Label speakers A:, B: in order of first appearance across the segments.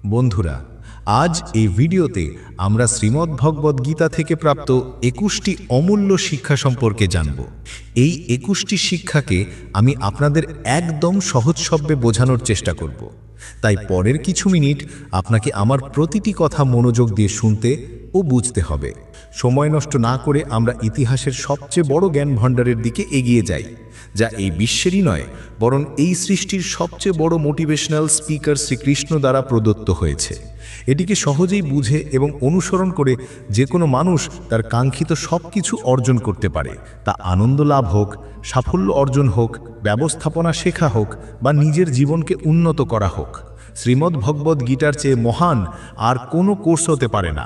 A: বন্ধুরা, আজ এই ভিডিওতে আমরা শ্রীমদ্ভগবদ্গীতা থেকে প্রাপ্ত 21টি অমূল্য শিক্ষা সম্পর্কে জানব। এই 21টি শিক্ষাকে আমি আপনাদের একদম সহজভাবে বোঝানোর চেষ্টা করব। তাই পরের কিছু মিনিট আপনাকে আমার প্রতিটি কথা মনোযোগ দিয়ে শুনতে ও বুঝতে হবে। সময় নষ্ট না করে আমরা ইতিহাসের সবচেয়ে বড় জ্ঞান ভাণ্ডারের দিকে এগিয়ে যাই, যা এই বিশ্বেরই নয় বরং এই সৃষ্টির সবচেয়ে বড় মোটিভেশনাল স্পিকার শ্রীকৃষ্ণ দ্বারা প্রদত্ত হয়েছে। এটিকে সহজেই বুঝে এবং অনুসরণ করে যে কোনো মানুষ তার কাঙ্ক্ষিত সব কিছু অর্জন করতে পারে, তা আনন্দ লাভ হোক, সাফল্য অর্জন হোক, ব্যবস্থাপনা শেখা হোক বা নিজের জীবনকে উন্নত করা হোক। শ্রীমদ্ভগবদ্গীতার চেয়ে মহান আর কোনো কোর্স হতে পারে না।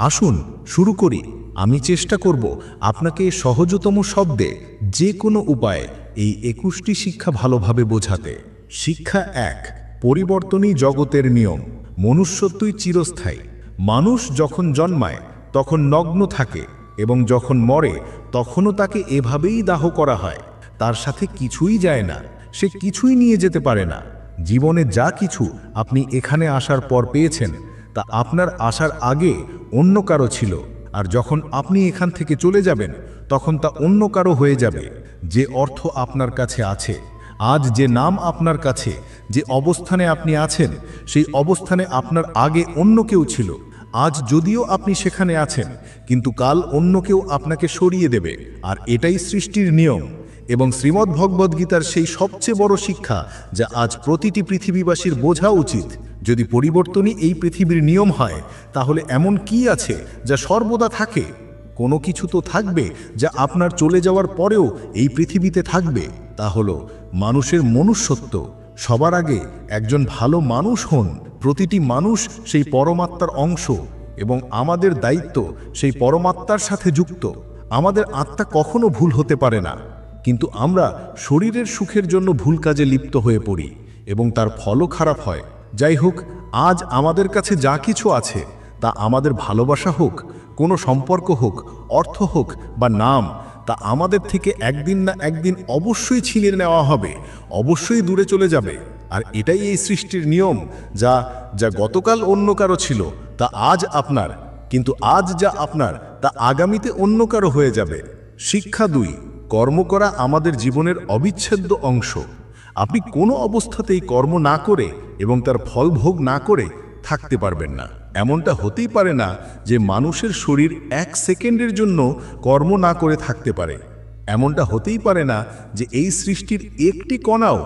A: আসুন শুরু করি। আমি চেষ্টা করব আপনাকে সহজতম শব্দে যে কোনো উপায়ে এই 21টি শিক্ষা ভালোভাবে বোঝাতে। শিক্ষা 1, পরিবর্তনই জগতের নিয়ম। মনুষ্যত্বই চিরস্থায়ী। মানুষ যখন জন্মায় তখন নগ্ন থাকে এবং যখন মরে তখনও তাকে এভাবেই দাহ করা হয়। তার সাথে কিছুই যায় না, সে কিছুই নিয়ে যেতে পারে না। জীবনে যা কিছু আপনি এখানে আসার পর পেয়েছেন তা আপনার আসার আগে অন্য কারো ছিল, আর যখন আপনি এখান থেকে চলে যাবেন তখন তা অন্য কারো হয়ে যাবে। যে অর্থ আপনার কাছে আছে, আজ যে নাম আপনার কাছে, যে অবস্থানে আপনি আছেন, সেই অবস্থানে আপনার আগে অন্য কেউ ছিল। আজ যদিও আপনি সেখানে আছেন, কিন্তু কাল অন্য কেউ আপনাকে সরিয়ে দেবে, আর এটাই সৃষ্টির নিয়ম। এবং শ্রীমদ্ভগবদ্গীতার সেই সবচেয়ে বড় শিক্ষা যা আজ প্রতিটি পৃথিবীবাসীর বোঝা উচিত। যদি পরিবর্তনই এই পৃথিবীর নিয়ম হয়, তাহলে এমন কি আছে যা সর্বদা থাকে? কোনো কিছু তো থাকবে যা আপনার চলে যাওয়ার পরেও এই পৃথিবীতে থাকবে। তা হলো মানুষের মনুষ্যত্ব। সবার আগে একজন ভালো মানুষ হন। প্রতিটি মানুষ সেই পরমাত্মার অংশ এবং আমাদের দায়িত্ব সেই পরমাত্মার সাথে যুক্ত। আমাদের আত্মা কখনো ভুল হতে পারে না, কিন্তু আমরা শরীরের সুখের জন্য ভুল কাজে লিপ্ত হয়ে পড়ি এবং তার ফলও খারাপ হয়। যাই হোক, আজ আমাদের কাছে যা কিছু আছে তা আমাদের ভালোবাসা হোক, কোনো সম্পর্ক হোক, অর্থ হোক বা নাম, তা আমাদের থেকে একদিন না একদিন অবশ্যই ছিনিয়ে নেওয়া হবে, অবশ্যই দূরে চলে যাবে। আর এটাই এই সৃষ্টির নিয়ম। যা যা গতকাল অন্য কারো ছিল তা আজ আপনার, কিন্তু আজ যা আপনার তা আগামীতে অন্য কারো হয়ে যাবে। শিক্ষা 2, কর্ম করা আমাদের জীবনের অবিচ্ছেদ্য অংশ। আপনি কোনো অবস্থাতেই কর্ম না করে এবং তার ফল ভোগ না করে থাকতে পারবেন না। এমনটা হতেই পারে না যে মানুষের শরীর 1 সেকেন্ডের জন্য কর্ম না করে থাকতে পারে। এমনটা হতেই পারে না যে এই সৃষ্টির একটি কণাও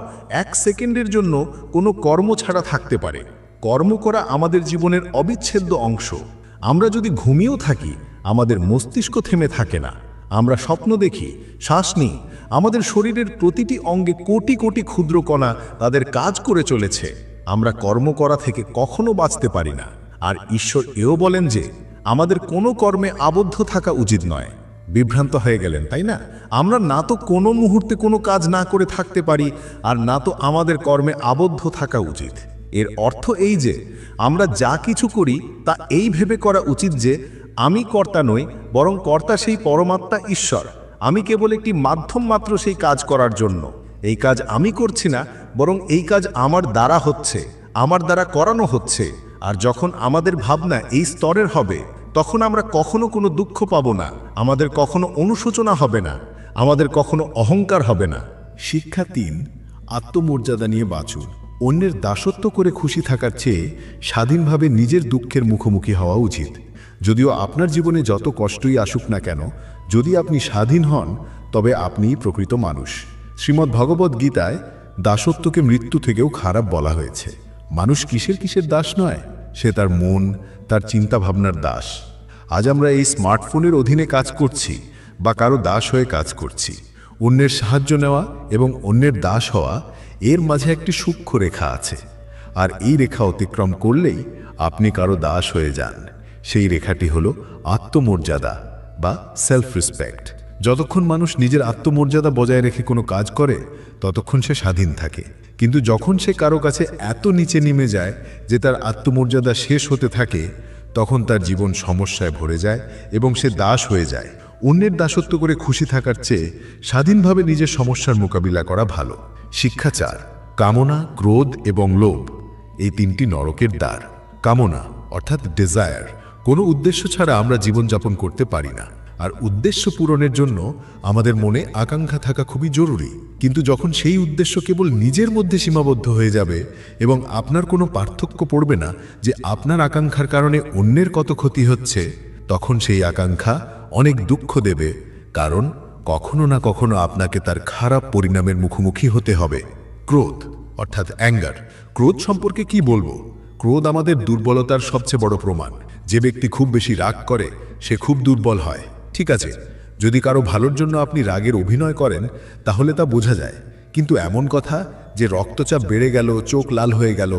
A: 1 সেকেন্ডের জন্য কোনো কর্ম ছাড়া থাকতে পারে। কর্ম করা আমাদের জীবনের অবিচ্ছেদ্য অংশ। আমরা যদি ঘুমিয়েও থাকি, আমাদের মস্তিষ্ক থেমে থাকে না। আমরা স্বপ্ন দেখি, শ্বাস নিই, আমাদের শরীরের প্রতিটি অঙ্গে কোটি কোটি ক্ষুদ্র কণা তাদের কাজ করে চলেছে। আমরা কর্ম করা থেকে কখনো বাঁচতে পারি না। আর ঈশ্বর এও বলেন যে আমাদের কোনো কর্মে আবদ্ধ থাকা উচিত নয়। বিভ্রান্ত হয়ে গেলেন, তাই না? আমরা না তো কোনো মুহূর্তে কোনো কাজ না করে থাকতে পারি, আর না তো আমাদের কর্মে আবদ্ধ থাকা উচিত। এর অর্থ এই যে আমরা যা কিছু করি তা এই ভেবে করা উচিত যে আমি কর্তা নই, বরং কর্তা সেই পরমাত্মা ঈশ্বর। আমি কেবল একটি মাধ্যম মাত্র সেই কাজ করার জন্য। এই কাজ আমি করছি না, বরং এই কাজ আমার দ্বারা হচ্ছে, আমার দ্বারা করানো হচ্ছে। আর যখন আমাদের ভাবনা এই স্তরের হবে, তখন আমরা কখনো কোনো দুঃখ পাব না, আমাদের কখনো অনুশোচনা হবে না, আমাদের কখনো অহংকার হবে না।
B: শিক্ষা 3, আত্মমর্যাদা নিয়ে বাঁচুন। অন্যের দাসত্ব করে খুশি থাকার চেয়ে স্বাধীনভাবে নিজের দুঃখের মুখোমুখি হওয়া উচিত। যদিও আপনার জীবনে যত কষ্টই আসুক না কেন, যদি আপনি স্বাধীন হন তবে আপনিই প্রকৃত মানুষ। শ্রীমদ্ভগবদ্গীতায় দাসত্বকে মৃত্যু থেকেও খারাপ বলা হয়েছে। মানুষ কিসের কিসের দাস নয়, সে তার মন, তার চিন্তাভাবনার দাস। আজ আমরা এই স্মার্টফোনের অধীনে কাজ করছি বা কারো দাস হয়ে কাজ করছি। অন্যের সাহায্য নেওয়া এবং অন্যের দাস হওয়া, এর মাঝে একটি সূক্ষ্ম রেখা আছে, আর এই রেখা অতিক্রম করলেই আপনি কারো দাস হয়ে যান। সেই রেখাটি হলো আত্মমর্যাদা বা সেলফ রেসপেক্ট। যতক্ষণ মানুষ নিজের আত্মমর্যাদা বজায় রেখে কোনো কাজ করে, ততক্ষণ সে স্বাধীন থাকে। কিন্তু যখন সে কারো কাছে এত নিচে নেমে যায় যে তার আত্মমর্যাদা শেষ হতে থাকে, তখন তার জীবন সমস্যায় ভরে যায় এবং সে দাস হয়ে যায়। অন্যের দাসত্ব করে খুশি থাকার চেয়ে স্বাধীনভাবে নিজের সমস্যার মোকাবিলা করা ভালো। শিক্ষা 4, কামনা, ক্রোধ এবং লোভ এই 3টি নরকের দ্বার। কামনা অর্থাৎ ডিজায়ার। কোনো উদ্দেশ্য ছাড়া আমরা জীবনযাপন করতে পারি না, আর উদ্দেশ্য পূরণের জন্য আমাদের মনে আকাঙ্ক্ষা থাকা খুবই জরুরি। কিন্তু যখন সেই উদ্দেশ্য কেবল নিজের মধ্যে সীমাবদ্ধ হয়ে যাবে এবং আপনার কোনো পার্থক্য পড়বে না যে আপনার আকাঙ্ক্ষার কারণে অন্যের কত ক্ষতি হচ্ছে, তখন সেই আকাঙ্ক্ষা অনেক দুঃখ দেবে, কারণ কখনো না কখনো আপনাকে তার খারাপ পরিণামের মুখোমুখি হতে হবে। ক্রোধ অর্থাৎ অ্যাঙ্গার। ক্রোধ সম্পর্কে কি বলবো? ক্রোধ আমাদের দুর্বলতার সবচেয়ে বড় প্রমাণ। যে ব্যক্তি খুব বেশি রাগ করে সে খুব দুর্বল হয়। ঠিক আছে, যদি কারো ভালোর জন্য আপনি রাগের অভিনয় করেন তাহলে তা বোঝা যায়, কিন্তু এমন কথা যে রক্তচাপ বেড়ে গেল, চোখ লাল হয়ে গেল,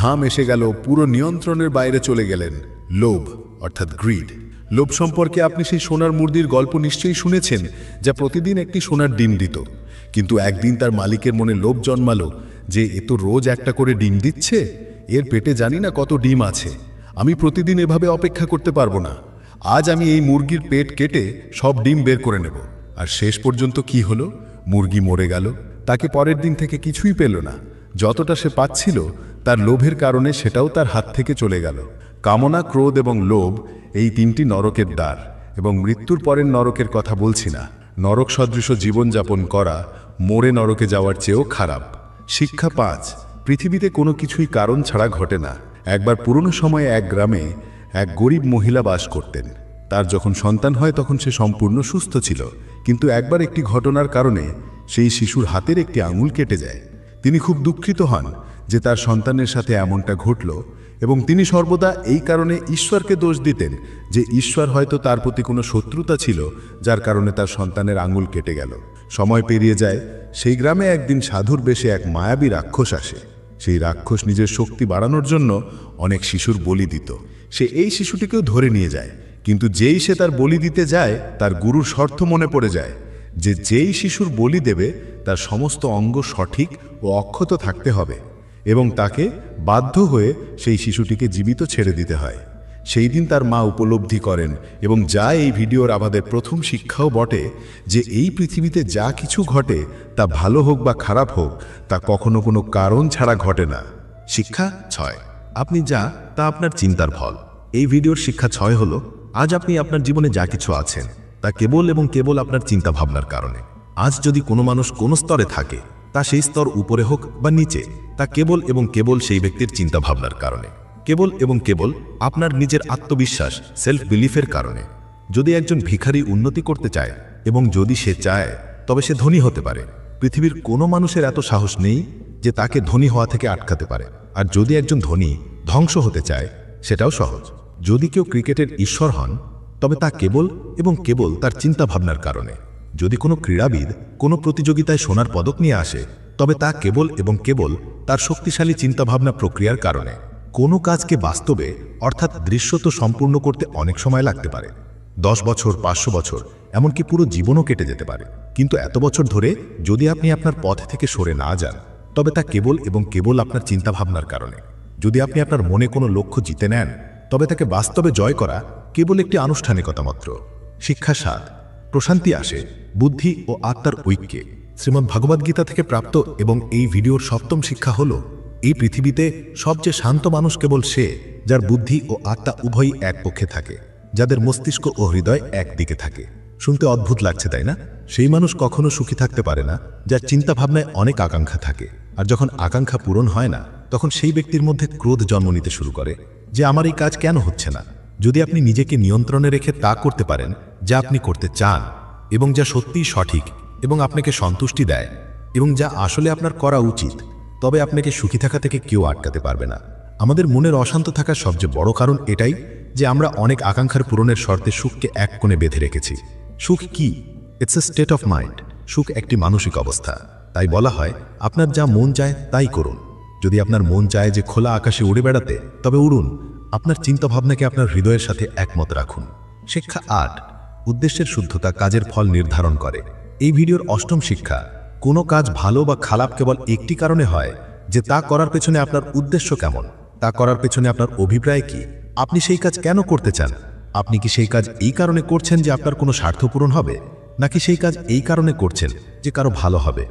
B: ঘাম এসে গেল, পুরো নিয়ন্ত্রণের বাইরে চলে গেলেন। লোভ অর্থাৎ গ্রিড। লোভ সম্পর্কে আপনি সেই সোনার মুরগির গল্প নিশ্চয়ই শুনেছেন, যা প্রতিদিন একটি সোনার ডিম দিত। কিন্তু একদিন তার মালিকের মনে লোভ জন্মালো যে এ তো রোজ একটা করে ডিম দিচ্ছে, এর পেটে জানি না কত ডিম আছে, আমি প্রতিদিন এভাবে অপেক্ষা করতে পারবো না। আজ আমি এই মুরগির পেট কেটে সব ডিম বের করে নেব। আর শেষ পর্যন্ত কি হলো? মুরগি মরে গেল। তাকে পরের দিন থেকে কিছুই পেল না। যতটা সে পাচ্ছিল তার লোভের কারণে সেটাও তার হাত থেকে চলে গেল। কামনা, ক্রোধ এবং লোভ এই তিনটি নরকের দ্বার, এবং মৃত্যুর পরের নরকের কথা বলছি না। নরক সদৃশ জীবনযাপন করা মরে নরকে যাওয়ার চেয়েও খারাপ। শিক্ষা 5। পৃথিবীতে কোনো কিছুই কারণ ছাড়া ঘটে না। একবার পুরনো সময়ে এক গ্রামে এক গরিব মহিলা বাস করতেন। তার যখন সন্তান হয় তখন সে সম্পূর্ণ সুস্থ ছিল, কিন্তু একবার একটি ঘটনার কারণে সেই শিশুর হাতের একটি আঙুল কেটে যায়। তিনি খুব দুঃখিত হন যে তার সন্তানের সাথে এমনটা ঘটল, এবং তিনি সর্বদা এই কারণে ঈশ্বরকে দোষ দিতেন যে ঈশ্বর হয়তো তার প্রতি কোনো শত্রুতা ছিল, যার কারণে তার সন্তানের আঙুল কেটে গেল। সময় পেরিয়ে যায়। সেই গ্রামে একদিন সাধুর বেশে এক মায়াবী রাক্ষস আসে। সেই রাক্ষস নিজের শক্তি বাড়ানোর জন্য অনেক শিশুর বলি দিত। সে এই শিশুটিকেও ধরে নিয়ে যায়, কিন্তু যেই সে তার বলি দিতে যায় তার গুরুর শর্ত মনে পড়ে যায় যে যেই শিশুর বলি দেবে তার সমস্ত অঙ্গ সঠিক ও অক্ষত থাকতে হবে, এবং তাকে বাধ্য হয়ে সেই শিশুটিকে জীবিত ছেড়ে দিতে হয়। সেই দিন তার মা উপলব্ধি করেন, এবং যা এই ভিডিওর আমাদের প্রথম শিক্ষাও বটে, যে এই পৃথিবীতে যা কিছু ঘটে তা ভালো হোক বা খারাপ হোক, তা কখনো কোনো কারণ ছাড়া ঘটে না।
A: শিক্ষা 6। আপনি যা তা আপনার চিন্তার ফল। এই ভিডিওর শিক্ষা 6 হলো, আজ আপনি আপনার জীবনে যা কিছু আছেন তা কেবল এবং কেবল আপনার চিন্তা ভাবনার কারণে। আজ যদি কোনো মানুষ কোনো স্তরে থাকে, তা সেই স্তর উপরে হোক বা নিচে, তা কেবল এবং কেবল সেই ব্যক্তির চিন্তা ভাবনার কারণে, কেবল এবং কেবল আপনার নিজের আত্মবিশ্বাস, সেলফ বিলিফের কারণে। যদি একজন ভিখারি উন্নতি করতে চায় এবং যদি সে চায়, তবে সে ধনী হতে পারে। পৃথিবীর কোনো মানুষের এত সাহস নেই যে তাকে ধনী হওয়া থেকে আটকাতে পারে। আর যদি একজন ধনী ধ্বংস হতে চায়, সেটাও সহজ। যদি কেউ ক্রিকেটের ঈশ্বর হন, তবে তা কেবল এবং কেবল তার চিন্তা ভাবনার কারণে। যদি কোনো ক্রীড়াবিদ কোনো প্রতিযোগিতায় সোনার পদক নিয়ে আসে, তবে তা কেবল এবং কেবল তার শক্তিশালী চিন্তাভাবনা প্রক্রিয়ার কারণে। কোনো কাজকে বাস্তবে অর্থাৎ দৃশ্যত সম্পূর্ণ করতে অনেক সময় লাগতে পারে। 10 বছর, 500 বছর, এমনকি পুরো জীবনও কেটে যেতে পারে। কিন্তু এত বছর ধরে যদি আপনি আপনার পথ থেকে সরে না যান, তবে তা কেবল এবং কেবল আপনার চিন্তাভাবনার কারণে। যদি আপনি আপনার মনে কোনো লক্ষ্য জিতে নেন, তবে তাকে বাস্তবে জয় করা কেবল একটি আনুষ্ঠানিকতা মাত্র। শিক্ষা 7। প্রশান্তি আসে বুদ্ধি ও আত্মার ঐক্যে। শ্রীমদ্ভগবদ্গীতা থেকে প্রাপ্ত এবং এই ভিডিওর 7ম শিক্ষা হল, এই পৃথিবীতে সবচেয়ে শান্ত মানুষ কেবল সে যার বুদ্ধি ও আত্মা উভয়ই এক পক্ষে থাকে, যাদের মস্তিষ্ক ও হৃদয় একদিকে থাকে। শুনতে অদ্ভুত লাগছে, তাই না? সেই মানুষ কখনো সুখী থাকতে পারে না যার চিন্তাভাবনায় অনেক আকাঙ্ক্ষা থাকে। আর যখন আকাঙ্ক্ষা পূরণ হয় না, তখন সেই ব্যক্তির মধ্যে ক্রোধ জন্ম নিতে শুরু করে যে আমার এই কাজ কেন হচ্ছে না। যদি আপনি নিজেকে নিয়ন্ত্রণে রেখে তা করতে পারেন যা আপনি করতে চান, এবং যা সত্যিই সঠিক এবং আপনাকে সন্তুষ্টি দেয়, এবং যা আসলে আপনার করা উচিত, তবে আপনাকে সুখী থাকা থেকে কেউ আটকাতে পারবে না। আমাদের মনের অশান্ত থাকার সবচেয়ে বড় কারণ এটাই যে আমরা অনেক আকাঙ্ক্ষার পূরণের শর্তে সুখকে এক কোণে বেঁধে রেখেছি। সুখ কি? It's a state of mind. সুখ একটি মানসিক অবস্থা। তাই বলা হয়, আপনার যা মন চায় তাই করুন। যদি আপনার মন চায় যে খোলা আকাশে উড়ে বেড়াতে, তবে উড়ুন। আপনার চিন্তাভাবনাকে আপনার হৃদয়ের সাথে একমত রাখুন। শিক্ষা 8। উদ্দেশ্যের শুদ্ধতা কাজের ফল নির্ধারণ করে। এই ভিডিওর 8ম শিক্ষা, কোনো কাজ ভালো বা খারাপ কেবল একটি কারণে হয়, যে তা করার পেছনে আপনার উদ্দেশ্য কেমন, তা করার পেছনে আপনার অভিপ্রায় কি, আপনি সেই কাজ কেন করতে চান। আপনি কি সেই কাজ এই কারণে করছেন যে আপনার কোনো স্বার্থ পূরণ হবে, নাকি সেই কাজ এই কারণে করছেন যে কারো ভালো হবে।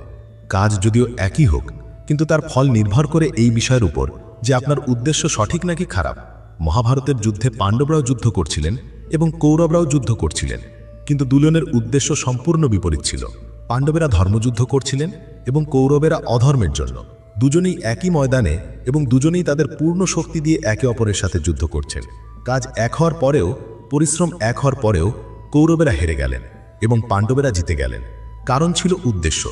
A: কাজ যদিও একই হোক, কিন্তু তার ফল নির্ভর করে এই বিষয়ের উপর যে আপনার উদ্দেশ্য সঠিক নাকি খারাপ। মহাভারতের যুদ্ধে পাণ্ডবরাও যুদ্ধ করছিলেন এবং কৌরবরাও যুদ্ধ করছিলেন, কিন্তু দুজনের উদ্দেশ্য সম্পূর্ণ বিপরীত ছিল। পাণ্ডবেরা ধর্মযুদ্ধ করছিলেন এবং কৌরবেরা অধর্মের জন্য। দুজনেই একই ময়দানে এবং দুজনেই তাদের পূর্ণ শক্তি দিয়ে একে অপরের সাথে যুদ্ধ করছেন। কাজ এক হওয়ার পরেও, পরিশ্রম এক হওয়ার পরেও কৌরবেরা হেরে গেলেন এবং পাণ্ডবেরা জিতে গেলেন। কারণ ছিল উদ্দেশ্য,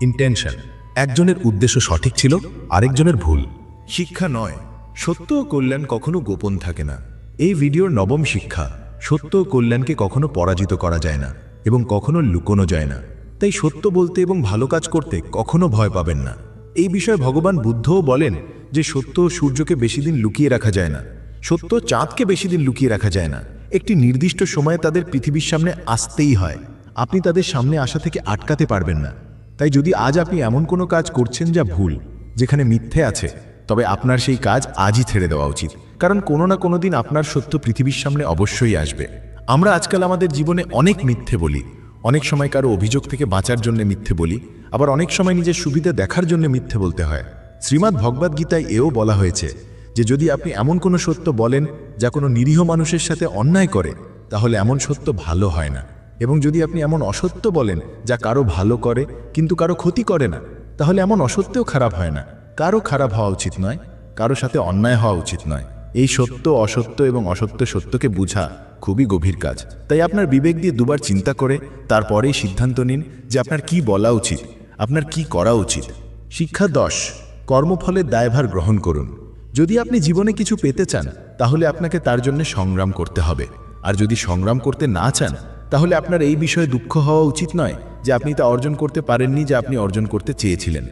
A: ইন্টেনশন। একজনের উদ্দেশ্য সঠিক ছিল, আরেকজনের ভুল।
B: শিক্ষা নয়, সত্য ও কল্যাণ কখনো গোপন থাকে না। এই ভিডিওর নবম শিক্ষা, সত্য ও কল্যাণকে কখনো পরাজিত করা যায় না এবং কখনো লুকোনো যায় না। তাই সত্য বলতে এবং ভালো কাজ করতে কখনো ভয় পাবেন না। এই বিষয়ে ভগবান বুদ্ধও বলেন যে সত্য সূর্যকে বেশি দিন লুকিয়ে রাখা যায় না, সত্য চাঁদকে বেশি দিন লুকিয়ে রাখা যায় না। একটি নির্দিষ্ট সময়ে তাদের পৃথিবীর সামনে আসতেই হয়। আপনি তাদের সামনে আসা থেকে আটকাতে পারবেন না। তাই যদি আজ আপনি এমন কোনো কাজ করছেন যা ভুল, যেখানে মিথ্যে আছে, তবে আপনার সেই কাজ আজই ছেড়ে দেওয়া উচিত। কারণ কোনো না কোনো দিন আপনার সত্য পৃথিবীর সামনে অবশ্যই আসবে। আমরা আজকাল আমাদের জীবনে অনেক মিথ্যে বলি। অনেক সময় কারো অভিযোগ থেকে বাঁচার জন্য মিথ্যে বলি, আবার অনেক সময় নিজের সুবিধা দেখার জন্য মিথ্যে বলতে হয়। শ্রীমদ্ ভগবদ গীতায় এও বলা হয়েছে যে যদি আপনি এমন কোনো সত্য বলেন যা কোনো নিরীহ মানুষের সাথে অন্যায় করে, তাহলে এমন সত্য ভালো হয় না। এবং যদি আপনি এমন অসত্য বলেন যা কারো ভালো করে কিন্তু কারো ক্ষতি করে না, তাহলে এমন অসত্যও খারাপ হয় না। কারো খারাপ হওয়া উচিত নয়, কারো সাথে অন্যায় হওয়া উচিত নয়। এই সত্য অসত্য এবং অসত্য সত্যকে বোঝা খুবই গভীর কাজ। তাই আপনার বিবেক দিয়ে দুবার চিন্তা করে তারপরেই সিদ্ধান্ত নিন যে আপনার কি বলা উচিত, আপনার কি করা উচিত। শিক্ষা 10, কর্মফলের দায়ভার গ্রহণ করুন। যদি আপনি জীবনে কিছু পেতে চান, তাহলে আপনাকে তার জন্য সংগ্রাম করতে হবে। আর যদি সংগ্রাম করতে না চান, তাহলে আপনার এই বিষয়ে দুঃখ হওয়া উচিত নয় যে আপনি তা অর্জন করতে পারেননি যা আপনি অর্জন করতে চেয়েছিলেন।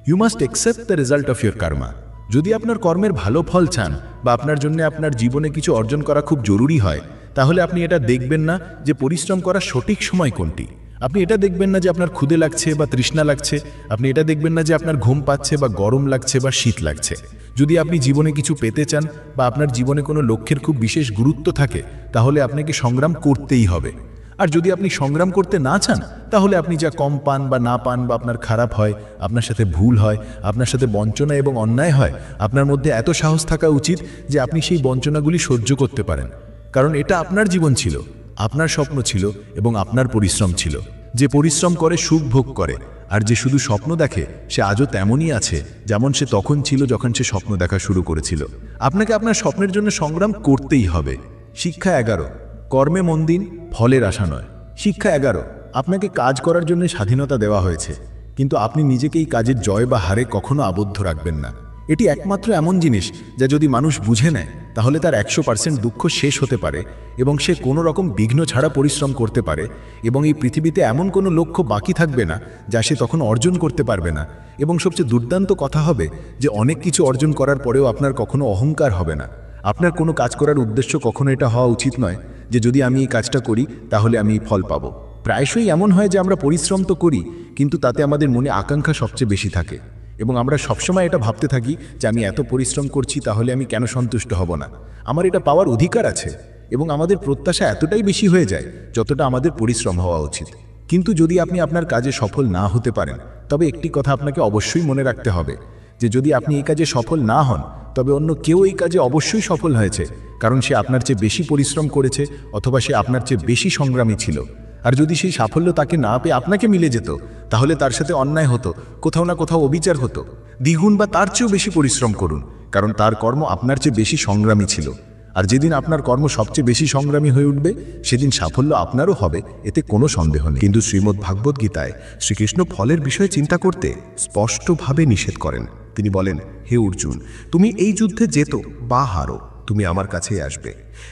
B: You must accept the result of your karma. যদি আপনার কর্মের ভালো ফল চান বা আপনার জন্য আপনার জীবনে কিছু অর্জন করা খুব জরুরি হয়, তাহলে আপনি এটা দেখবেন না যে পরিশ্রম করার সঠিক সময় কোনটি। আপনি এটা দেখবেন না যে আপনার ক্ষুধে লাগছে বা তৃষ্ণা লাগছে। আপনি এটা দেখবেন না যে আপনার ঘুম পাচ্ছে বা গরম লাগছে বা শীত লাগছে। যদি আপনি জীবনে কিছু পেতে চান বা আপনার জীবনে কোনো লক্ষ্যের খুব বিশেষ গুরুত্ব থাকে, তাহলে আপনাকে সংগ্রাম করতেই হবে। আর যদি আপনি সংগ্রাম করতে না চান, তাহলে আপনি যা কম পান বা না পান বা আপনার খারাপ হয়, আপনার সাথে ভুল হয়, আপনার সাথে বঞ্চনা এবং অন্যায় হয়, আপনার মধ্যে এত সাহস থাকা উচিত যে আপনি সেই বঞ্চনাগুলি সহ্য করতে পারেন। কারণ এটা আপনার জীবন ছিল, আপনার স্বপ্ন ছিল এবং আপনার পরিশ্রম ছিল। যে পরিশ্রম করে সুখ ভোগ করে, আর যে শুধু স্বপ্ন দেখে সে আজও তেমনই আছে যেমন সে তখন ছিল যখন সে স্বপ্ন দেখা শুরু করেছিল। আপনাকে আপনার স্বপ্নের জন্য সংগ্রাম করতেই হবে। শিক্ষা 11, কর্মে মন দিন, ফলের আশা নয়। শিক্ষা 11, আপনাকে কাজ করার জন্য স্বাধীনতা দেওয়া হয়েছে, কিন্তু আপনি নিজেকে এই কাজের জয় বা হারে কখনো আবদ্ধ রাখবেন না। এটি একমাত্র এমন জিনিস যা যদি মানুষ বুঝে নেয়, তাহলে তার 100% দুঃখ শেষ হতে পারে এবং সে কোনো রকম বিঘ্ন ছাড়া পরিশ্রম করতে পারে এবং এই পৃথিবীতে এমন কোনো লক্ষ্য বাকি থাকবে না যা সে তখন অর্জন করতে পারবে না। এবং সবচেয়ে দুর্দান্ত কথা হবে যে অনেক কিছু অর্জন করার পরেও আপনার কখনো অহংকার হবে না। আপনার কোনো কাজ করার উদ্দেশ্য কখনো এটা হওয়া উচিত নয় যে যদি আমি এই কাজটা করি তাহলে আমি ফল পাবো। প্রায়শই এমন হয় যে আমরা পরিশ্রম তো করি, কিন্তু তাতে আমাদের মনে আকাঙ্ক্ষা সবচেয়ে বেশি থাকে এবং আমরা সবসময় এটা ভাবতে থাকি যে আমি এত পরিশ্রম করছি, তাহলে আমি কেন সন্তুষ্ট হব না, আমার এটা পাওয়ার অধিকার আছে। এবং আমাদের প্রত্যাশা এতটাই বেশি হয়ে যায় যতটা আমাদের পরিশ্রম হওয়া উচিত। কিন্তু যদি আপনি আপনার কাজে সফল না হতে পারেন, তবে একটি কথা আপনাকে অবশ্যই মনে রাখতে হবে যে যদি আপনি এই কাজে সফল না হন, তবে অন্য কেউ এই কাজে অবশ্যই সফল হয়েছে, কারণ সে আপনার চেয়ে বেশি পরিশ্রম করেছে অথবা সে আপনার চেয়ে বেশি সংগ্রামী ছিল। আর যদি সেই সাফল্য তাকে না পেয়ে আপনাকে মিলে যেত, তাহলে তার সাথে অন্যায় হতো, কোথাও না কোথাও অবিচার হতো। দ্বিগুণ বা তার চেয়েও বেশি পরিশ্রম করুন, কারণ তার কর্ম আপনার চেয়ে বেশি সংগ্রামী ছিল। আর যেদিন আপনার কর্ম সবচেয়ে বেশি সংগ্রামী হয়ে উঠবে, সেদিন সাফল্য আপনারও হবে, এতে কোনো সন্দেহ নেই। কিন্তু শ্রীমদ্ ভাগবত গীতায় শ্রীকৃষ্ণ ফলের বিষয়ে চিন্তা করতে স্পষ্টভাবে নিষেধ করেন। তিনি বলেন, হে অর্জুন, তুমি এই যুদ্ধে জেতো বা হারো, তুমি আমার কাছেই আসবে।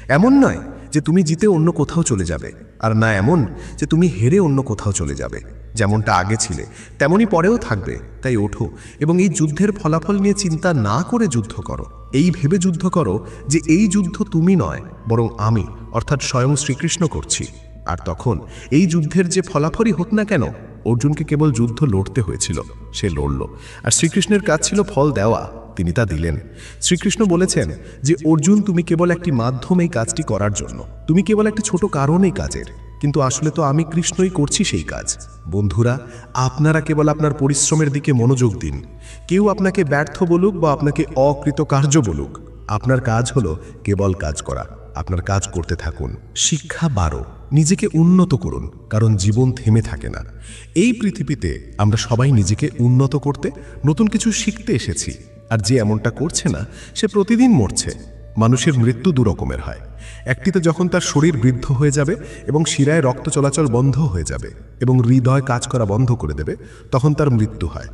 B: এমন নয় যে তুমি জিতে অন্য কোথাও চলে যাবে, আর না এমন যে তুমি হেরে অন্য কোথাও চলে যাবে। যেমনটা আগে ছিলে তেমনই পরেও থাকবে। তাই ওঠো এবং এই যুদ্ধের ফলাফল নিয়ে চিন্তা না করে যুদ্ধ করো। এই ভেবে যুদ্ধ করো যে এই যুদ্ধ তুমি নয়, বরং আমি, অর্থাৎ স্বয়ং শ্রীকৃষ্ণ করছি। আর তখন এই যুদ্ধের যে ফলাফলই হোক না কেন, অর্জুনকে কেবল যুদ্ধ লড়তে হয়েছিল, সে লড়ল। আর শ্রীকৃষ্ণের কাজ ছিল ফল দেওয়া, তিনি তা দিলেন। শ্রীকৃষ্ণ বলেছেন যে অর্জুন, তুমি কেবল একটি মাধ্যম এই কাজটি করার জন্য, তুমি কেবল একটি ছোট কারণ এই কাজের, কিন্তু আসলে তো আমি কৃষ্ণই করছি সেই কাজ। বন্ধুরা, আপনারা কেবল আপনার পরিশ্রমের দিকে মনোযোগ দিন। কেউ আপনাকে ব্যর্থ বলুক বা আপনাকে অকৃতকার্য বলুক, আপনার কাজ হলো কেবল কাজ করা। আপনার কাজ করতে থাকুন। শিক্ষা 12, নিজেকে উন্নত করুন, কারণ জীবন থেমে থাকে না। এই পৃথিবীতে আমরা সবাই নিজেকে উন্নত করতে, নতুন কিছু শিখতে এসেছি। আর যে এমনটা করছে না, সে প্রতিদিন মরছে। মানুষের মৃত্যু দুরকমের হয়। একটিতে যখন তার শরীর বৃদ্ধ হয়ে যাবে এবং শিরায় রক্ত চলাচল বন্ধ হয়ে যাবে এবং হৃদয় কাজ করা বন্ধ করে দেবে, তখন তার মৃত্যু হয়,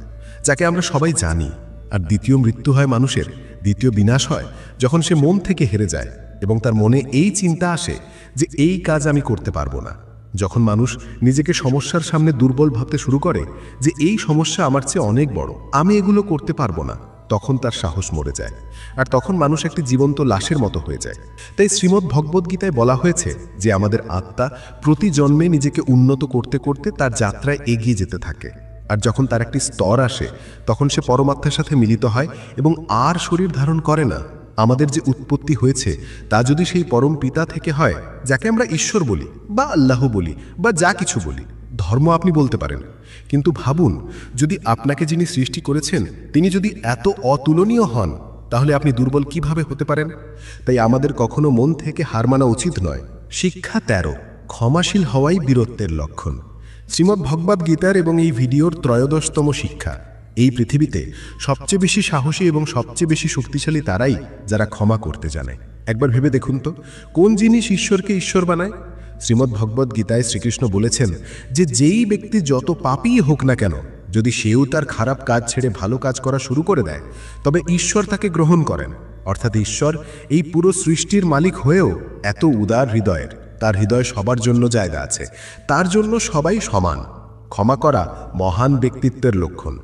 B: যাকে আমরা সবাই জানি। আর দ্বিতীয় মৃত্যু হয় মানুষের, দ্বিতীয় বিনাশ হয় যখন সে মন থেকে হেরে যায় এবং তার মনে এই চিন্তা আসে যে এই কাজ আমি করতে পারবো না। যখন মানুষ নিজেকে সমস্যার সামনে দুর্বল ভাবতে শুরু করে যে এই সমস্যা আমার চেয়ে অনেক বড়, আমি এগুলো করতে পারবো না, তখন তার সাহস মরে যায়। আর তখন মানুষ একটি জীবন্ত লাশের মতো হয়ে যায়। তাই শ্রীমদ্ ভগবদ্গীতায় বলা হয়েছে যে আমাদের আত্মা প্রতি জন্মে নিজেকে উন্নত করতে করতে তার যাত্রায় এগিয়ে যেতে থাকে। আর যখন তার একটি স্তর আসে, তখন সে পরমাত্মার সাথে মিলিত হয় এবং আর শরীর ধারণ করে না। আমাদের যে উৎপত্তি হয়েছে তা যদি সেই পরম পিতা থেকে হয়, যাকে আমরা ঈশ্বর বলি বা আল্লাহ বলি বা যা কিছু বলি, ধর্ম আপনি বলতে পারেন, কিন্তু ভাবুন, যদি আপনাকে যিনি সৃষ্টি করেছেন তিনি যদি এত অতুলনীয় হন, তাহলে আপনি দুর্বল কিভাবে হতে পারেন? তাই আমাদের কখনো মন থেকে হার মানা উচিত নয়। শিক্ষা 13, ক্ষমাশীল হওয়াই বীরত্বের লক্ষণ। শ্রীমদ্ ভগবদ্ গীতার এবং এই ভিডিওর 13তম শিক্ষা। এই পৃথিবীতে সবচেয়ে বেশি সাহসী এবং সবচেয়ে বেশি শক্তিশালী তারাই যারা ক্ষমা করতে জানে। একবার ভেবে দেখুন তো, কোন জিনিস ঈশ্বরকে ঈশ্বর বানায়? শ্রীমদ্ ভগবদ্ গীতায় শ্রীকৃষ্ণ বলেছেন যে যেই ব্যক্তি যত পাপীই হোক না কেন, যদি সেও তার খারাপ কাজ ছেড়ে ভালো কাজ করা শুরু করে দেয়, তবে ঈশ্বর তাকে গ্রহণ করেন। অর্থাৎ ঈশ্বর এই পুরো সৃষ্টির মালিক হয়েও এত উদার হৃদয়ের। তার হৃদয়ে সবার জন্য জায়গা আছে, তার জন্য সবাই সমান। ক্ষমা করা মহান ব্যক্তিত্বের লক্ষণ,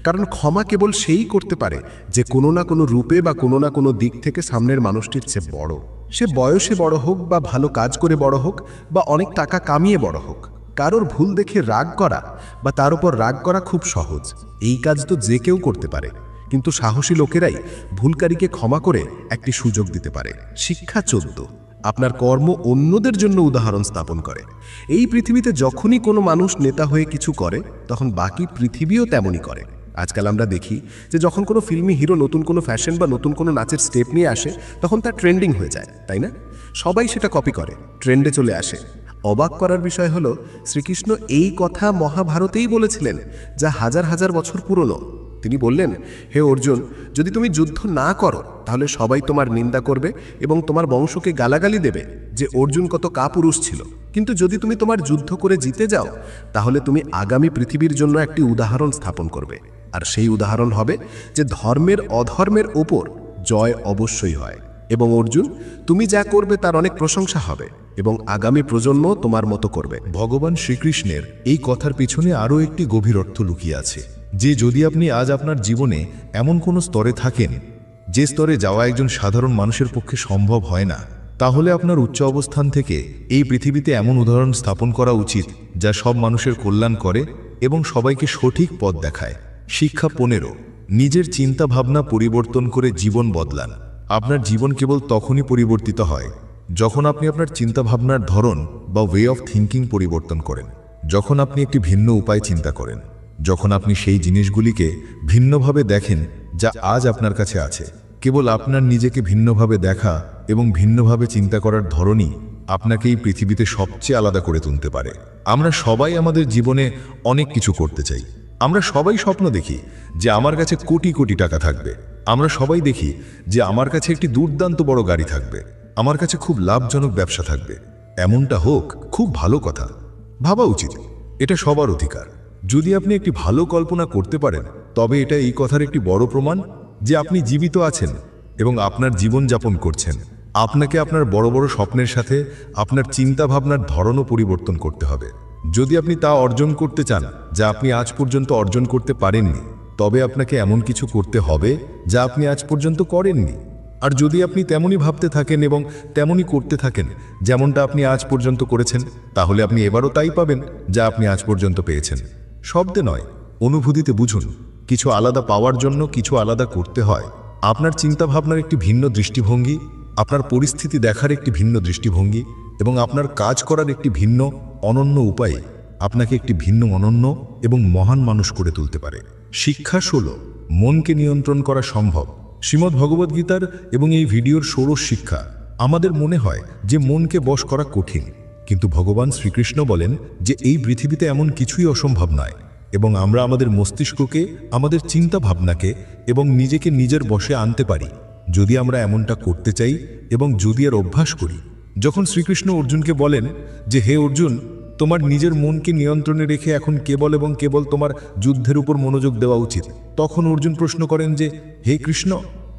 B: কারণ ক্ষমা কেবল সেই করতে পারে যে কোনো না কোনো রূপে বা কোনো না কোনো দিক থেকে সামনের মানুষটির চেয়ে বড়। সে বয়সে বড় হোক বা ভালো কাজ করে বড় হোক বা অনেক টাকা কামিয়ে বড় হোক। কারোর ভুল দেখে রাগ করা বা তার উপর রাগ করা খুব সহজ। এই কাজ তো যে কেউ করতে পারে, কিন্তু সাহসী লোকেরাই ভুলকারীকে ক্ষমা করে একটি সুযোগ দিতে পারে। শিক্ষা 14, আপনার কর্ম অন্যদের জন্য উদাহরণ স্থাপন করে। এই পৃথিবীতে যখনই কোনো মানুষ নেতা হয়ে কিছু করে, তখন বাকি পৃথিবীও তেমনই করে। আজকাল আমরা দেখি যে যখন কোনো ফিল্মি হিরো নতুন কোনো ফ্যাশন বা নতুন কোনো নাচের স্টেপ নিয়ে আসে, তখন তার ট্রেন্ডিং হয়ে যায়, তাই না? সবাই সেটা কপি করে, ট্রেন্ডে চলে আসে। অবাক করার বিষয় হলো, শ্রীকৃষ্ণ এই কথা মহাভারতেই বলেছিলেন, যা হাজার হাজার বছর পুরনো। তিনি বললেন, হে অর্জুন, যদি তুমি যুদ্ধ না করো তাহলে সবাই তোমার নিন্দা করবে এবং তোমার বংশকে গালাগালি দেবে যে অর্জুন কত কাপুরুষ ছিল। কিন্তু যদি তুমি তোমার যুদ্ধ করে জিতে যাও, তাহলে তুমি আগামী পৃথিবীর জন্য একটি উদাহরণ স্থাপন করবে। আর সেই উদাহরণ হবে যে ধর্মের অধর্মের ওপর জয় অবশ্যই হয়। এবং অর্জুন, তুমি যা করবে তার অনেক প্রশংসা হবে এবং আগামী প্রজন্ম তোমার মতো করবে।
A: ভগবান শ্রীকৃষ্ণের এই কথার পিছনে আরও একটি গভীর অর্থ লুকিয়ে আছে, যে যদি আপনি আজ আপনার জীবনে এমন কোনো স্তরে থাকেন যে স্তরে যাওয়া একজন সাধারণ মানুষের পক্ষে সম্ভব হয় না, তাহলে আপনার উচ্চ অবস্থান থেকে এই পৃথিবীতে এমন উদাহরণ স্থাপন করা উচিত যা সব মানুষের কল্যাণ করে এবং সবাইকে সঠিক পথ দেখায়। শিক্ষা 15, নিজের চিন্তা ভাবনা পরিবর্তন করে জীবন বদলান। আপনার জীবন কেবল তখনই পরিবর্তিত হয় যখন আপনি আপনার চিন্তাভাবনার ধরন বা ওয়ে অফ থিঙ্কিং পরিবর্তন করেন। যখন আপনি একটি ভিন্ন উপায় চিন্তা করেন, যখন আপনি সেই জিনিসগুলিকে ভিন্নভাবে দেখেন যা আজ আপনার কাছে আছে। কেবল আপনার নিজেকে ভিন্নভাবে দেখা এবং ভিন্নভাবে চিন্তা করার ধরনই আপনাকে এই পৃথিবীতে সবচেয়ে আলাদা করে তুলতে পারে। আমরা সবাই আমাদের জীবনে অনেক কিছু করতে চাই। আমরা সবাই স্বপ্ন দেখি যে আমার কাছে কোটি কোটি টাকা থাকবে। আমরা সবাই দেখি যে আমার কাছে একটি দুর্দান্ত বড় গাড়ি থাকবে, আমার কাছে খুব লাভজনক ব্যবসা থাকবে। এমনটা হোক, খুব ভালো কথা, ভাবা উচিত, এটা সবার অধিকার। যদি আপনি একটি ভালো কল্পনা করতে পারেন, তবে এটা এই কথার একটি বড় প্রমাণ যে আপনি জীবিত আছেন এবং আপনার জীবন যাপন করছেন। আপনাকে আপনার বড় বড় স্বপ্নের সাথে আপনার চিন্তা ভাবনার ধরনও পরিবর্তন করতে হবে। যদি আপনি তা অর্জন করতে চান যা আপনি আজ পর্যন্ত অর্জন করতে পারেননি, তবে আপনাকে এমন কিছু করতে হবে যা আপনি আজ পর্যন্ত করেননি। আর যদি আপনি তেমনই ভাবতে থাকেন এবং তেমনই করতে থাকেন যেমনটা আপনি আজ পর্যন্ত করেছেন, তাহলে আপনি এবারও তাই পাবেন যা আপনি আজ পর্যন্ত পেয়েছেন। শব্দে নয়, অনুভূতিতে বুঝুন, কিছু আলাদা পাওয়ার জন্য কিছু আলাদা করতে হয়। আপনার চিন্তাভাবনার একটি ভিন্ন দৃষ্টিভঙ্গি, আপনার পরিস্থিতি দেখার একটি ভিন্ন দৃষ্টিভঙ্গি এবং আপনার কাজ করার একটি ভিন্ন অনন্য উপায়ে আপনাকে একটি ভিন্ন অনন্য এবং মহান মানুষ করে তুলতে পারে। শিক্ষা 16, মনকে নিয়ন্ত্রণ করা সম্ভব শ্রীমদ্ ভগবদ্গীতার এবং এই ভিডিওর ষোড়শ শিক্ষা আমাদের মনে হয় যে মনকে বশ করা কঠিন, কিন্তু ভগবান শ্রীকৃষ্ণ বলেন যে এই পৃথিবীতে এমন কিছুই অসম্ভব নয়, এবং আমরা আমাদের মস্তিষ্ককে, আমাদের চিন্তা ভাবনাকে এবং নিজেকে নিজের বশে আনতে পারি যদি আমরা এমনটা করতে চাই এবং যদি এর অভ্যাস করি। যখন শ্রীকৃষ্ণ অর্জুনকে বলেন যে হে অর্জুন, তোমার নিজের মনকে নিয়ন্ত্রণে রেখে এখন কেবল এবং কেবল তোমার যুদ্ধের উপর মনোযোগ দেওয়া উচিত, তখন অর্জুন প্রশ্ন করেন যে হে কৃষ্ণ,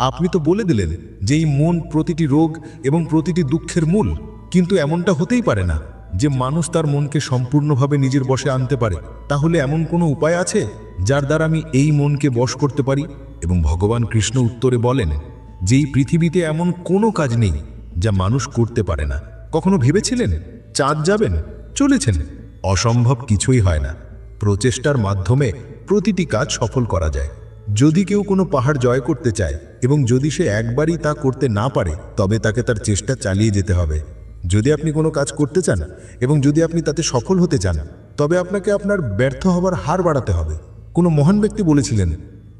A: আপনি তো বলে দিলেন যে এই মন প্রতিটি রোগ এবং প্রতিটি দুঃখের মূল, কিন্তু এমনটা হতেই পারে না যে মানুষ তার মনকে সম্পূর্ণভাবে নিজের বশে আনতে পারে। তাহলে এমন কোনো উপায় আছে যার দ্বারা আমি এই মনকে বশ করতে পারি? এবং ভগবান কৃষ্ণ উত্তরে বলেন যে এই পৃথিবীতে এমন কোনো কাজ নেই যা মানুষ করতে পারে না। কখনো ভেবেছিলেন চাঁদ যাবেন? চলেছেন। অসম্ভব কিছুই হয় না। প্রচেষ্টার মাধ্যমে প্রতিটি কাজ সফল করা যায়। যদি কেউ কোনো পাহাড় জয় করতে চায় এবং যদি সে একবারই তা করতে না পারে, তবে তাকে তার চেষ্টা চালিয়ে যেতে হবে। যদি আপনি কোনো কাজ করতে চান এবং যদি আপনি তাতে সফল হতে চান, তবে আপনাকে আপনার ব্যর্থ হবার হার বাড়াতে হবে। কোনো মহান ব্যক্তি বলেছিলেন,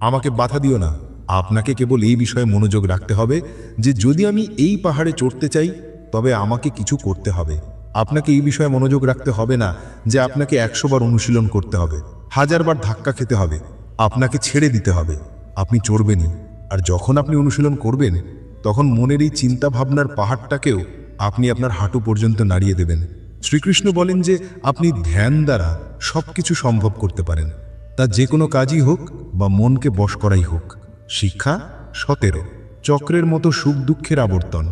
A: আমাকে বাধা দিও না। আপনাকে কেবল এই বিষয়ে মনোযোগ রাখতে হবে যে যদি আমি এই পাহাড়ে চড়তে চাই তবে আমাকে কিছু করতে হবে। আপনাকে এই বিষয়ে মনোযোগ রাখতে হবে না যে আপনাকে 100 বার অনুশীলন করতে হবে, 1000 বার ধাক্কা খেতে হবে। আপনাকে ছেড়ে দিতে হবে, আপনি চড়বেনই। আর যখন আপনি অনুশীলন করবেন, তখন মনের এই চিন্তা ভাবনার পাহাড়টাকেও আপনি আপনার হাঁটু পর্যন্ত নাড়িয়ে দেবেন। শ্রীকৃষ্ণ বলেন যে আপনি ধ্যান দ্বারা সব কিছু সম্ভব করতে পারেন, তা যে কোনো কাজই হোক বা মনকে বশ করাই হোক। শিক্ষা 17, চক্রের মতো সুখ দুঃখের আবর্তন।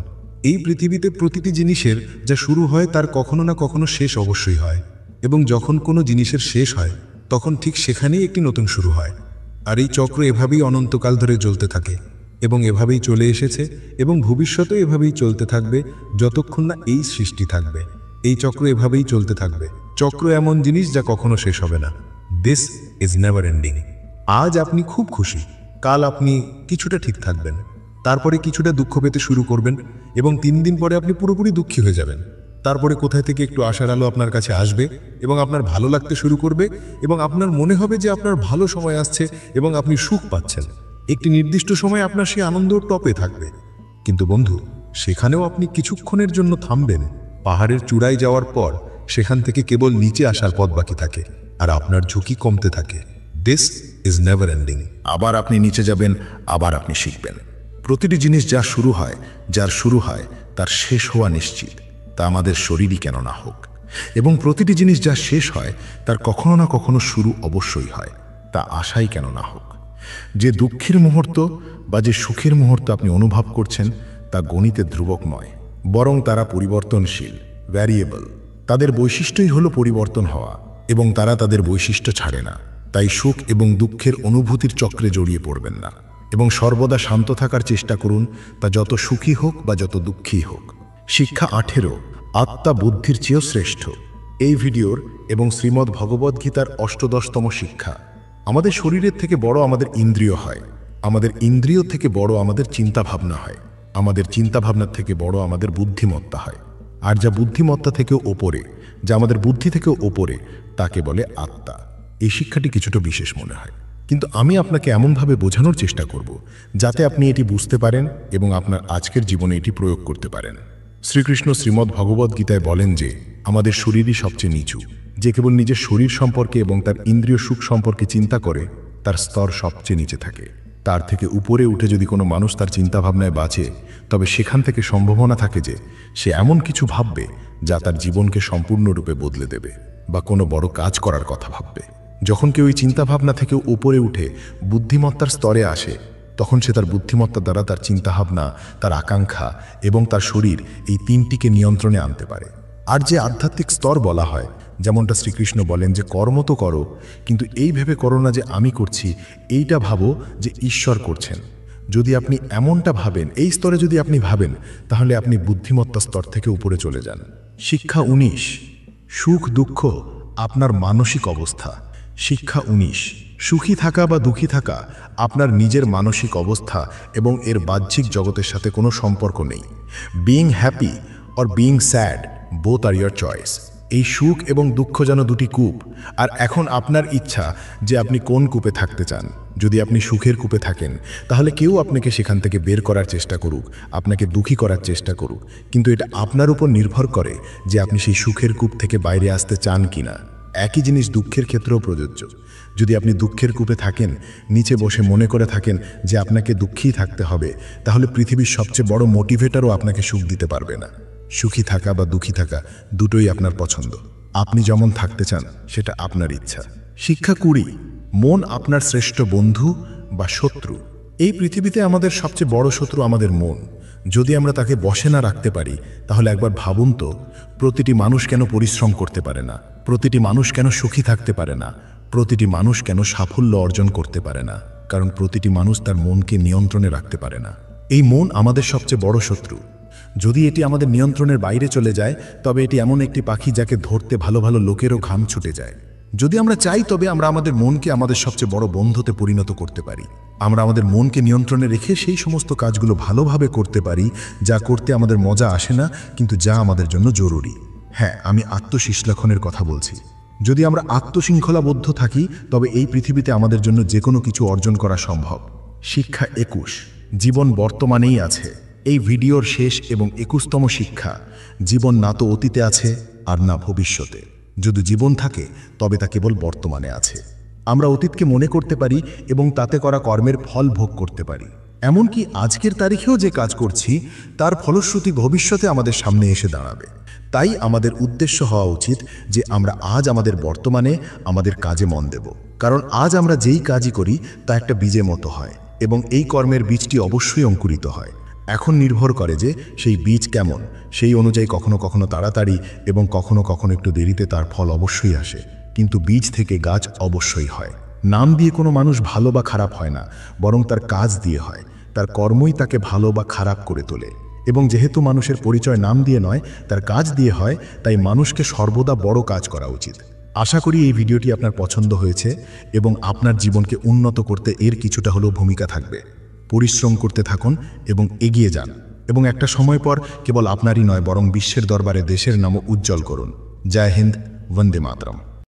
A: এই পৃথিবীতে প্রতিটি জিনিসের যা শুরু হয় তার কখনো না কখনো শেষ অবশ্যই হয়, এবং যখন কোনো জিনিসের শেষ হয় তখন ঠিক সেখানেই একটি নতুন শুরু হয়। আর এই চক্র এভাবেই অনন্তকাল ধরে চলতে থাকে এবং এভাবেই চলে এসেছে এবং ভবিষ্যতেও এভাবেই চলতে থাকবে যতক্ষণ না এই সৃষ্টি থাকবে। এই চক্র এভাবেই চলতে থাকবে। চক্র এমন জিনিস যা কখনো শেষ হবে না। This is never ending. আজ আপনি খুব খুশি, কাল আপনি কিছুটা ঠিক থাকবেন, তারপরে কিছুটা দুঃখ পেতে শুরু করবেন এবং 3 দিন পরে আপনি পুরোপুরি দুঃখী হয়ে যাবেন। তারপরে কোথায় থেকে একটু আশার আলো আপনার কাছে আসবে এবং আপনার ভালো লাগতে শুরু করবে এবং আপনার মনে হবে যে আপনার ভালো সময় আসছে এবং আপনি সুখ পাচ্ছেন। একটি নির্দিষ্ট সময় আপনার সেই আনন্দ টপে থাকবে, কিন্তু বন্ধু, সেখানেও আপনি কিছুক্ষণের জন্য থামবেন। পাহাড়ের চূড়ায় যাওয়ার পর সেখান থেকে কেবল নিচে আসার পথ বাকি থাকে আর আপনার ঝুঁকি কমতে থাকে। This is never ending.
B: আবার আপনি নিচে যাবেন, আবার আপনি শিখবেন। প্রতিটি জিনিস যার শুরু হয় তার শেষ হওয়া নিশ্চিত, তা আমাদের শরীরই কেন না হোক। এবং প্রতিটি জিনিস যা শেষ হয় তার কখনো না কখনো শুরু অবশ্যই হয়, তা আশাই কেন না হোক। যে দুঃখের মুহূর্ত বা যে সুখের মুহূর্ত আপনি অনুভব করছেন তা গণিতের ধ্রুবক নয়, বরং তারা পরিবর্তনশীল, ভ্যারিয়েবল। তাদের বৈশিষ্ট্যই হলো পরিবর্তন হওয়া এবং তারা তাদের বৈশিষ্ট্য ছাড়ে না। তাই সুখ এবং দুঃখের অনুভূতির চক্রে জড়িয়ে পড়বেন না এবং সর্বদা শান্ত থাকার চেষ্টা করুন, তা যত সুখী হোক বা যত দুঃখী হোক। শিক্ষা 18, আত্মা বুদ্ধির চেয়েও শ্রেষ্ঠ। এই ভিডিওর এবং শ্রীমদ্ ভগবদ্গীতার 18তম শিক্ষা। আমাদের শরীরের থেকে বড় আমাদের ইন্দ্রিয় হয়, আমাদের ইন্দ্রিয় থেকে বড় আমাদের চিন্তা ভাবনা হয়, আমাদের চিন্তা ভাবনার থেকে বড় আমাদের বুদ্ধিমত্তা হয়। আর যা বুদ্ধিমত্তা থেকেও ওপরে, যা আমাদের বুদ্ধি থেকেও ওপরে, তাকে বলে আত্মা। এই শিক্ষাটি কিছুটা বিশেষ মনে হয়, কিন্তু আমি আপনাকে এমনভাবে বোঝানোর চেষ্টা করব যাতে আপনি এটি বুঝতে পারেন এবং আপনার আজকের জীবনে এটি প্রয়োগ করতে পারেন। শ্রীকৃষ্ণ শ্রীমদ্ ভগবদ্গীতায় বলেন যে আমাদের শরীরই সবচেয়ে নিচু। যে কেবল নিজের শরীর সম্পর্কে এবং তার ইন্দ্রিয় সুখ সম্পর্কে চিন্তা করে, তার স্তর সবচেয়ে নিচে থাকে। তার থেকে উপরে উঠে যদি কোনো মানুষ তার চিন্তাভাবনায় বাঁচে, তবে সেখান থেকে সম্ভাবনা থাকে যে সে এমন কিছু ভাববে যা তার জীবনকে সম্পূর্ণরূপে বদলে দেবে, বা কোনো বড় কাজ করার কথা ভাববে। যখন কেউ এই চিন্তাভাবনা থেকে উপরে উঠে বুদ্ধিমত্তার স্তরে আসে, তখন সে তার বুদ্ধিমত্তা দ্বারা তার চিন্তাভাবনা, তার আকাঙ্ক্ষা এবং তার শরীর, এই 3টিকে নিয়ন্ত্রণে আনতে পারে। আর যে আধ্যাত্মিক স্তর বলা হয়, যেমনটা শ্রীকৃষ্ণ বলেন যে কর্ম তো করো, কিন্তু এই ভেবে করো না যে আমি করছি, এইটা ভাবো যে ঈশ্বর করছেন। যদি আপনি এমনটা ভাবেন, এই স্তরে যদি আপনি ভাবেন, তাহলে আপনি বুদ্ধিমত্তা স্তর থেকে উপরে চলে যান। শিক্ষা 19, সুখ দুঃখ আপনার মানসিক অবস্থা। শিক্ষা 19, সুখী থাকা বা দুঃখী থাকা আপনার নিজের মানসিক অবস্থা এবং এর বাহ্যিক জগতের সাথে কোনো সম্পর্ক নেই। Being happy or being sad, both are your choice. এই সুখ এবং দুঃখ যেন দুটি কূপ, আর এখন আপনার ইচ্ছা যে আপনি কোন কূপে থাকতে চান। যদি আপনি সুখের কূপে থাকেন তাহলে কেউ আপনাকে সেখান থেকে বের করার চেষ্টা করুক, আপনাকে দুঃখী করার চেষ্টা করুক, কিন্তু এটা আপনার উপর নির্ভর করে যে আপনি সেই সুখের কূপ থেকে বাইরে আসতে চান কিনা। একই জিনিস দুঃখের ক্ষেত্রেও প্রযোজ্য। যদি আপনি দুঃখের কূপে থাকেন, নিচে বসে মনে করে থাকেন যে আপনাকে দুঃখীই থাকতে হবে, তাহলে পৃথিবীর সবচেয়ে বড় মোটিভেটরও আপনাকে সুখ দিতে পারবে না। সুখী থাকা বা দুঃখী থাকা দুটোই আপনার পছন্দ। আপনি যেমন থাকতে চান সেটা আপনার ইচ্ছা। শিক্ষা 20, মন আপনার শ্রেষ্ঠ বন্ধু বা শত্রু। এই পৃথিবীতে আমাদের সবচেয়ে বড় শত্রু আমাদের মন। যদি আমরা তাকে বশে না রাখতে পারি তাহলে একবার ভাবুন তো, প্রতিটি মানুষ কেন পরিশ্রম করতে পারে না, প্রতিটি মানুষ কেন সুখী থাকতে পারে না, প্রতিটি মানুষ কেন সাফল্য অর্জন করতে পারে না? কারণ প্রতিটি মানুষ তার মনকে নিয়ন্ত্রণে রাখতে পারে না। এই মন আমাদের সবচেয়ে বড় শত্রু। যদি এটি আমাদের নিয়ন্ত্রণের বাইরে চলে যায় তবে এটি এমন একটি পাখি যাকে ধরতে ভালো ভালো লোকেরও ঘাম ছুটে যায়। যদি আমরা চাই তবে আমরা আমাদের মনকে আমাদের সবচেয়ে বড় বন্ধুতে পরিণত করতে পারি। আমরা আমাদের মনকে নিয়ন্ত্রণে রেখে সেই সমস্ত কাজগুলো ভালোভাবে করতে পারি যা করতে আমাদের মজা আসে না, কিন্তু যা আমাদের জন্য জরুরি। হ্যাঁ, আমি আত্মশিশ্লেষণের কথা বলছি। যদি আমরা আত্মশৃঙ্খলাবদ্ধ থাকি তবে এই পৃথিবীতে আমাদের জন্য যে কোনো কিছু অর্জন করা সম্ভব। শিক্ষা 21, জীবন বর্তমানেই আছে। এই ভিডিওর শেষ এবং 21তম শিক্ষা, জীবন না তো অতীতে আছে আর না ভবিষ্যতে। যদি জীবন থাকে তবে তা কেবল বর্তমানে আছে। আমরা অতীতকে মনে করতে পারি এবং তাতে করা কর্মের ফল ভোগ করতে পারি। এমনকি আজকের তারিখেও যে কাজ করছি তার ফলশ্রুতি ভবিষ্যতে আমাদের সামনে এসে দাঁড়াবে। তাই আমাদের উদ্দেশ্য হওয়া উচিত যে আমরা আজ আমাদের বর্তমানে আমাদের কাজে মন দেব। কারণ আজ আমরা যেই কাজই করি তা একটা বীজের মতো হয় এবং এই কর্মের বীজটি অবশ্যই অঙ্কুরিত হয়। এখন নির্ভর করে যে সেই বীজ কেমন, সেই অনুযায়ী কখনো কখনো তাড়াতাড়ি এবং কখনো কখনো একটু দেরিতে তার ফল অবশ্যই আসে, কিন্তু বীজ থেকে গাছ অবশ্যই হয়। নাম দিয়ে কোনো মানুষ ভালো বা খারাপ হয় না, বরং তার কাজ দিয়ে হয়। তার কর্মই তাকে ভালো বা খারাপ করে তোলে। এবং যেহেতু মানুষের পরিচয় নাম দিয়ে নয়, তার কাজ দিয়ে হয়, তাই মানুষকে সর্বদা বড় কাজ করা উচিত। আশা করি এই ভিডিওটি আপনার পছন্দ হয়েছে এবং আপনার জীবনকে উন্নত করতে এর কিছুটা হলেও ভূমিকা থাকবে। পরিশ্রম করতে থাকুন এবং এগিয়ে যান, এবং একটা সময় পর কেবল আপনারই নয় বরং বিশ্বের দরবারে দেশের নামও উজ্জ্বল করুন। জয় হিন্দ, বন্দে মাতরম।